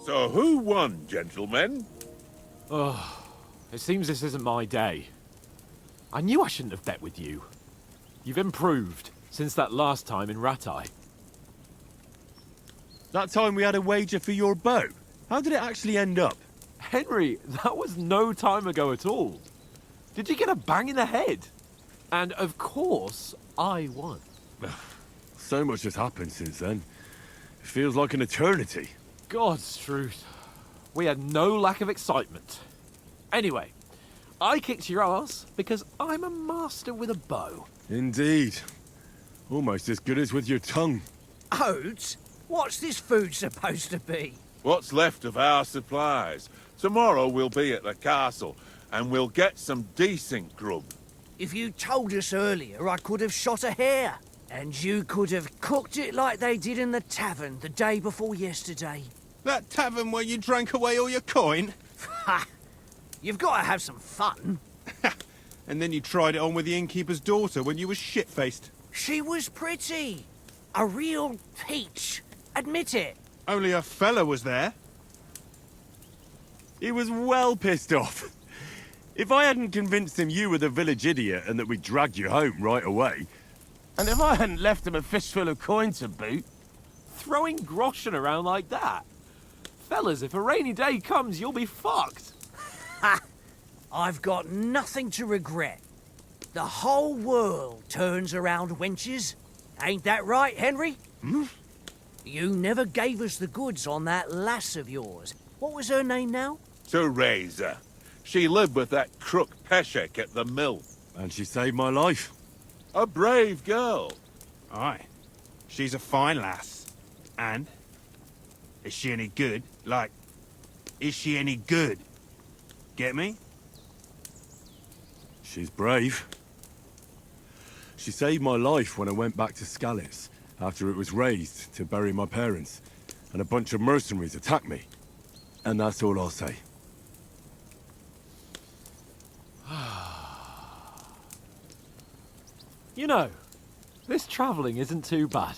So who won, gentlemen? Oh, it seems this isn't my day. I knew I shouldn't have bet with you. You've improved since that last time in Ratai. That time we had a wager for your bow. How did it actually end up? Henry, that was no time ago at all. Did you get a bang in the head? And of course, I won. So much has happened since then. It feels like an eternity. God's truth. We had no lack of excitement. Anyway, I kicked your ass because I'm a master with a bow. Indeed. Almost as good as with your tongue. Oats? What's this food supposed to be? What's left of our supplies? Tomorrow we'll be at the castle, and we'll get some decent grub. If you told us earlier, I could have shot a hare. And you could have cooked it like they did in the tavern the day before yesterday. That tavern where you drank away all your coin? Ha! You've got to have some fun. And then you tried it on with the innkeeper's daughter when you were shit-faced. She was pretty. A real peach. Admit it. Only a fella was there. He was well pissed off. If I hadn't convinced him you were the village idiot and that we dragged you home right away... And if I hadn't left him a fistful of coin to boot... Throwing groschen around like that? Fellas, if a rainy day comes, you'll be fucked. Ha! I've got nothing to regret. The whole world turns around wenches. Ain't that right, Henry? Hmm? You never gave us the goods on that lass of yours. What was her name now? Teresa. She lived with that crook Peshek at the mill. And she saved my life. A brave girl. Aye. She's a fine lass. And? Is she any good? Like, is she any good? Get me? She's brave. She saved my life when I went back to Skalitz after it was razed to bury my parents, and a bunch of mercenaries attacked me. And that's all I'll say. You know, this travelling isn't too bad.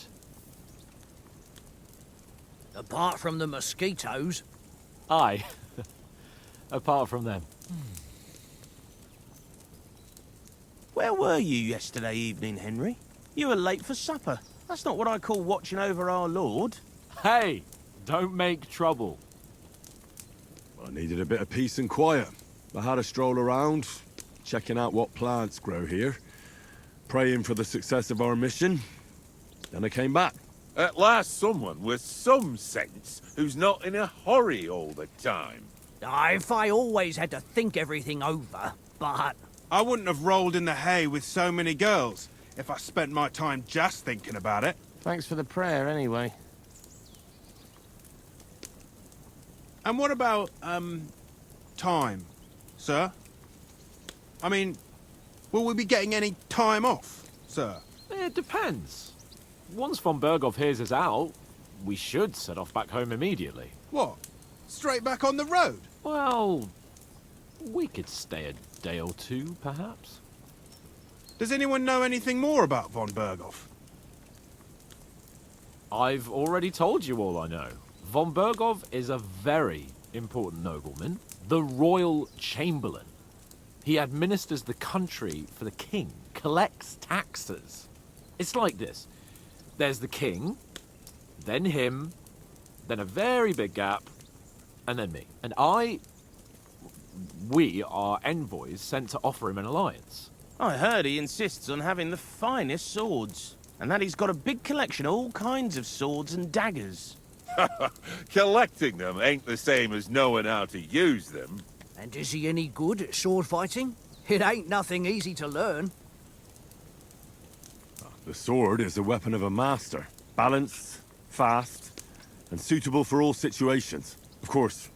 Apart from the mosquitoes. Aye. Apart from them. Where were you yesterday evening, Henry? You were late for supper. That's not what I call watching over our lord. Hey, don't make trouble. I needed a bit of peace and quiet. I had a stroll around, checking out what plants grow here, praying for the success of our mission. Then I came back. At last someone with some sense who's not in a hurry all the time. If I always had to think everything over, but... I wouldn't have rolled in the hay with so many girls if I spent my time just thinking about it. Thanks for the prayer, anyway. And what about, time, sir? I mean, will we be getting any time off, sir? It depends. Once von Berghoff hears us out, we should set off back home immediately. What? Straight back on the road? Well, we could stay a day or two, perhaps. Does anyone know anything more about von Berghoff? I've already told you all I know. Von Berghoff is a very important nobleman, the royal chamberlain. He administers the country for the king, collects taxes. It's like this. There's the king, then him, then a very big gap, and then me. And we are envoys sent to offer him an alliance. I heard he insists on having the finest swords, and that he's got a big collection of all kinds of swords and daggers. Collecting them ain't the same as knowing how to use them. And is he any good at sword fighting? It ain't nothing easy to learn. The sword is a weapon of a master. Balanced, fast, and suitable for all situations. Of course,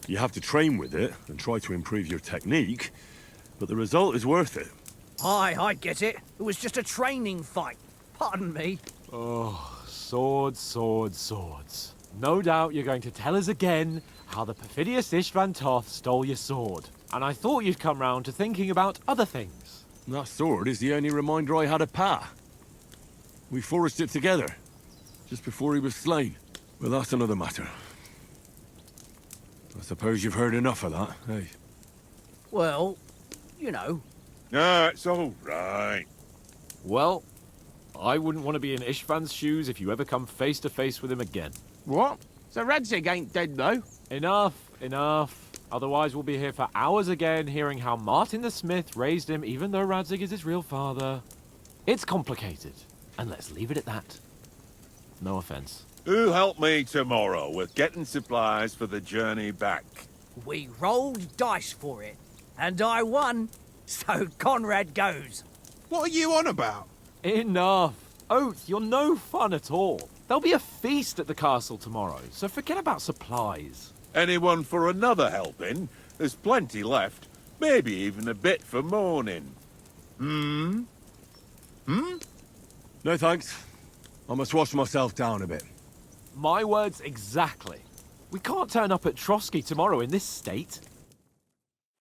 you have to train with it and try to improve your technique, but the result is worth it. Aye, I get it. It was just a training fight. Pardon me. Oh, swords, swords, swords. No doubt you're going to tell us again how the perfidious Istvan Toth stole your sword. And I thought you'd come round to thinking about other things. That sword is the only reminder I had of Pa. We forged it together, just before he was slain. But that's another matter. I suppose you've heard enough of that, hey? Well, you know. No, it's all right. Well, I wouldn't want to be in Ishvan's shoes if you ever come face to face with him again. What? So Radzig ain't dead, though? Enough, enough. Otherwise we'll be here for hours again hearing how Martin the Smith raised him even though Radzig is his real father. It's complicated, and let's leave it at that. No offense. Who'll help me tomorrow with getting supplies for the journey back? We rolled dice for it, and I won, so Conrad goes. What are you on about? Enough. Oath, you're no fun at all. There'll be a feast at the castle tomorrow, so forget about supplies. Anyone for another helping? There's plenty left. Maybe even a bit for morning. No thanks. I must wash myself down a bit. My words exactly. We can't turn up at Trotsky tomorrow in this state.